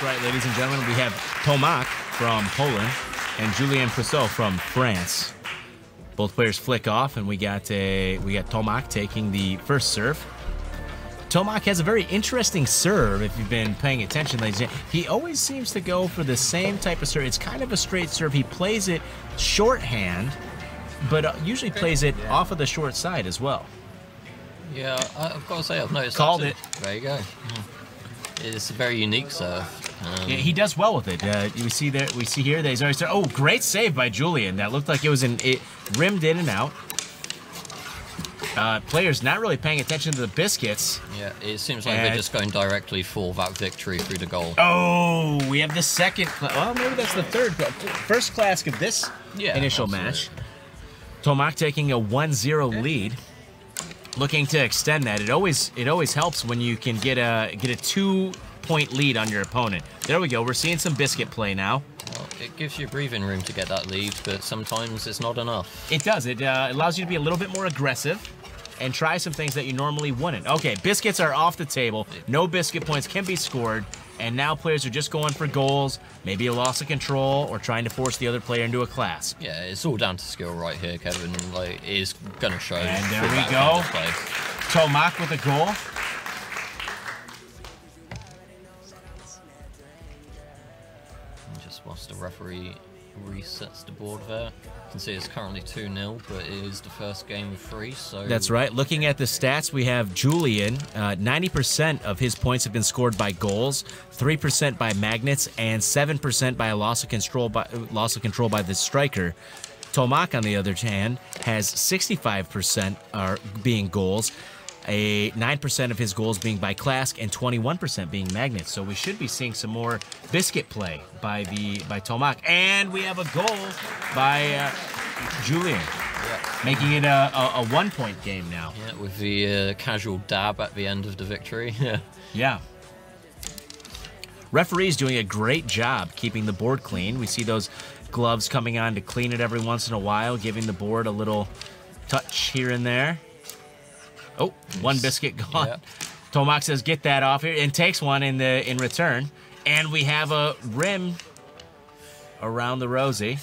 That's right, ladies and gentlemen. We have Tomek from Poland and Julien Peseux from France. Both players flick off, and we got Tomek taking the first serve. Tomek has a very interesting serve, if you've been paying attention, ladies and gentlemen. He always seems to go for the same type of serve. It's kind of a straight serve. He plays it shorthand, but usually plays it off of the short side as well. Yeah, I've got to say, I've noticed Called that it. There you go. It's a very unique serve. Yeah, he does well with it. We see here that he's already started. Oh, great save by Julien. That looked like it rimmed in and out. Players not really paying attention to the biscuits. Yeah, it seems like they're just going directly for that victory through the goal. Oh, we have the second. Well, maybe that's the third. First KLASK of this initial match. Tomek taking a 1-0 lead, looking to extend that. It always helps when you can get a 2-point lead on your opponent. There we go. We're seeing some biscuit play now. Well, it gives you breathing room to get that lead, but sometimes it's not enough. It does. It allows you to be a little bit more aggressive and try some things that you normally wouldn't. Okay, biscuits are off the table. No biscuit points can be scored, and now players are just going for goals, maybe a loss of control, or trying to force the other player into a KLASK. Yeah, it's all down to skill right here, Kevin. Like, it is going to show. And there we go. Tomek with a goal. Just whilst the referee resets the board there. You can see it's currently 2-0, but it is the first game of 3, so... That's right. Looking at the stats, we have Julien. 90% of his points have been scored by goals, 3% by magnets, and 7% by a loss of control by the striker. Tomek, on the other hand, has 65% are being goals, 9% of his goals being by KLASK, and 21% being magnets. So we should be seeing some more biscuit play by Tomek. And we have a goal by Julien, making it a 1-point game now. Yeah, with the casual dab at the end of the victory. Yeah. Referee's doing a great job keeping the board clean. We see those gloves coming on to clean it every once in a while, giving the board a little touch here and there. Oh, one biscuit gone. Yeah. Tomek says, get that off here, and takes one in return. And we have a rim around the rosy.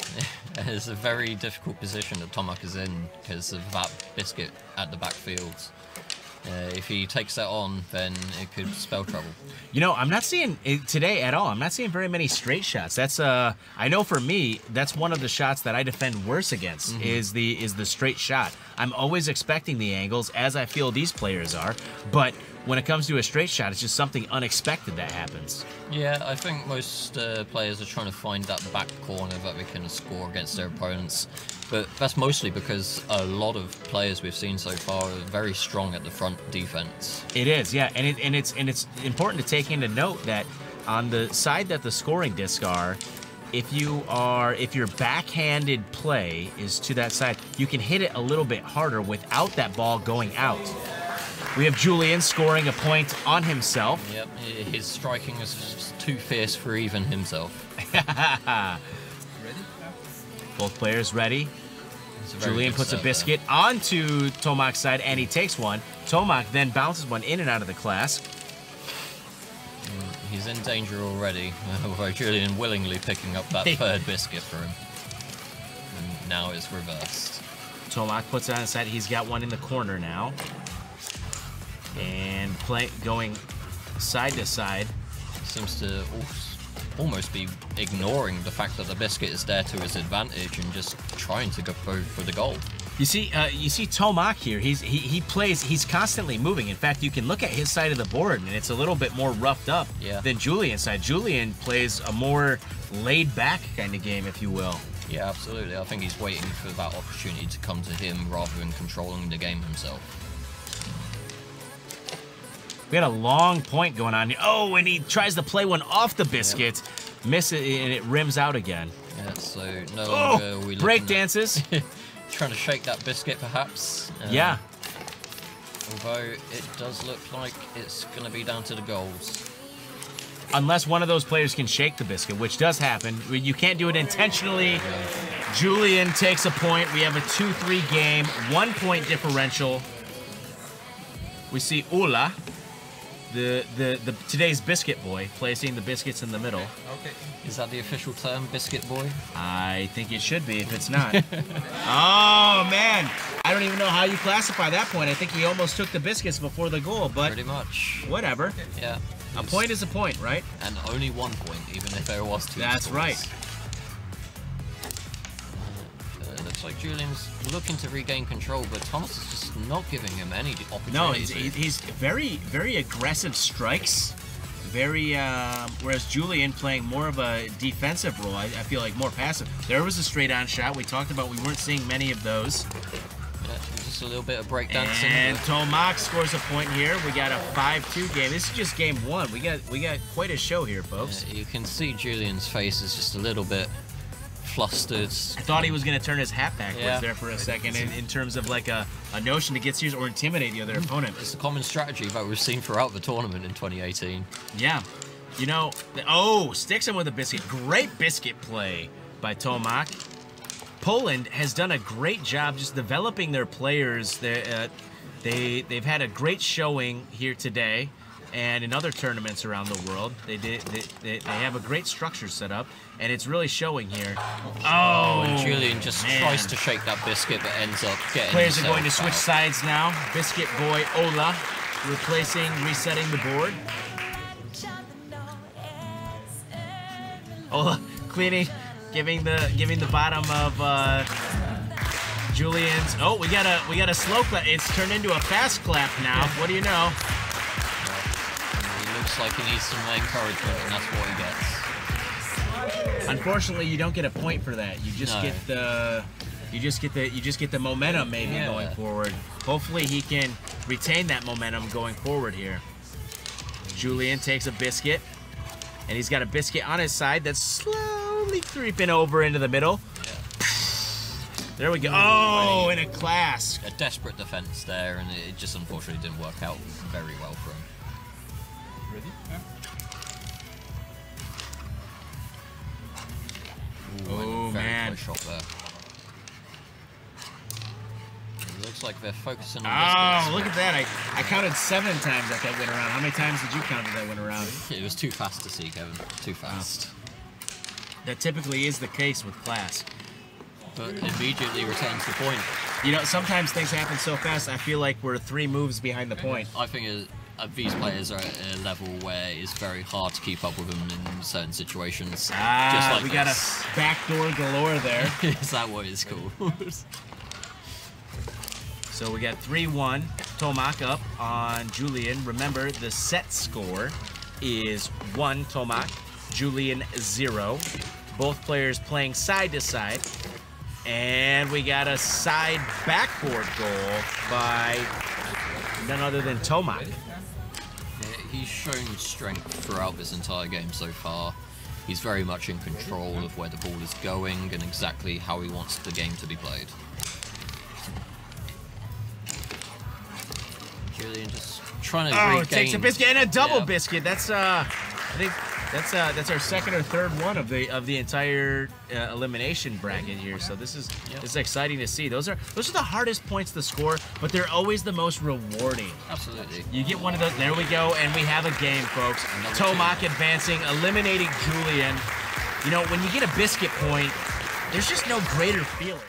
It's a very difficult position that Tomek is in because of that biscuit at the backfield. If he takes that on, then it could spell trouble. You know, I'm not seeing it today at all. I'm not seeing very many straight shots. That's I know for me, that's one of the shots that I defend worse against is the straight shot. I'm always expecting the angles, as I feel these players are, but when it comes to a straight shot, it's just something unexpected that happens. Yeah, I think most players are trying to find that back corner that they can score against their opponents. But that's mostly because a lot of players we've seen so far are very strong at the front defense. It is, yeah, and it's important to take into note that on the side that the scoring discs are, if your backhanded play is to that side, you can hit it a little bit harder without that ball going out. We have Julien scoring a point on himself. Yep, his striking is just too fierce for even himself. Ready? Both players ready. Julien puts a biscuit onto Tomek's side, and he takes one. Tomek then bounces one in and out of the KLASK. He's in danger already, although Julien willingly picking up that third biscuit for him. And now it's reversed. Tomek puts it on his side. He's got one in the corner now. And going side to side. Seems to almost be ignoring the fact that the biscuit is there to his advantage and just trying to go for the goal. You see Tomek here. He's constantly moving. In fact, you can look at his side of the board, and it's a little bit more roughed up than Julien's side. Julien plays a more laid-back kind of game, if you will. Yeah, absolutely. I think he's waiting for that opportunity to come to him rather than controlling the game himself. We had a long point going on here. Oh, and he tries to play one off the biscuit, miss it, and it rims out again. Yeah, so no longer we break dances. Trying to shake that biscuit, perhaps. Yeah. Although it does look like it's going to be down to the goals. Unless one of those players can shake the biscuit, which does happen. You can't do it intentionally. Julien takes a point. We have a 2-3 game, 1-point differential. We see Ula today's biscuit boy, placing the biscuits in the middle. Okay. Is that the official term, biscuit boy? I think it should be if it's not. Oh man, I don't even know how you classify that point. I think he almost took the biscuits before the goal, but pretty much. Whatever. Yeah. A point is a point, right? And only 1 point, even if there was 2. That's right. Looks like Julien's looking to regain control, but Tomasz is just not giving him any opportunities. No, he's very, very aggressive strikes. Very, whereas Julien playing more of a defensive role, I feel like more passive. There was a straight-on shot. We talked about we weren't seeing many of those. Yeah, just a little bit of breakdancing. And Tomek scores a point here. We got a 5-2 game. This is just game 1. We got quite a show here, folks. You can see Julien's face is just a little bit flustered. I thought he was going to turn his hat backwards there for a second in terms of like a notion to get serious or intimidate the other opponent. It's a common strategy that we've seen throughout the tournament in 2018. Yeah. You know, sticks him with a biscuit. Great biscuit play by Tomek. Poland has done a great job just developing their players. They've had a great showing here today and in other tournaments around the world. They have a great structure set up, and it's really showing here. Oh, and Julien just tries to shake that biscuit, but ends up getting Players are going to switch sides now. Biscuit boy Ola resetting the board. Ola cleaning, giving the bottom of Julien's. Oh, we got a slow clap. It's turned into a fast clap now. What do you know? He looks like he needs some encouragement, and that's what he gets. Unfortunately, you don't get a point for that. You just get the momentum maybe going forward. Hopefully, he can retain that momentum going forward here. Julien takes a biscuit, and he's got a biscuit on his side that's slowly creeping over into the middle. There we go. Oh, in a KLASK. A desperate defense there, and it just unfortunately didn't work out very well for him. Ready? Yeah. Oh, man. Very close shot there. It looks like they're focusing on biscuits. Look at that. I counted 7 times that went around. How many times did you count that went around? It was too fast to see, Kevin. Too fast. That typically is the case with KLASK. But immediately returns the point. You know, sometimes things happen so fast, I feel like we're 3 moves behind the point. I think these players are at a level where it's very hard to keep up with them in certain situations. Just like we got a backdoor galore there. Is that what it's called? So we got 3-1. Tomek up on Julien. Remember, the set score is 1 Tomek, Julien 0. Both players playing side to side. And we got a side backboard goal by none other than Tomek. Yeah, he's shown strength throughout this entire game so far. He's very much in control of where the ball is going and exactly how he wants the game to be played. Julien just trying to regain. Takes a biscuit and a double biscuit. That's I think that's our second or third one of the entire elimination bracket here. So this is exciting to see. Those are the hardest points to score, but they're always the most rewarding. Absolutely. You get one of those. There we go, and we have a game, folks. Tomek advancing, eliminating Julien. You know, when you get a biscuit point, there's just no greater feeling.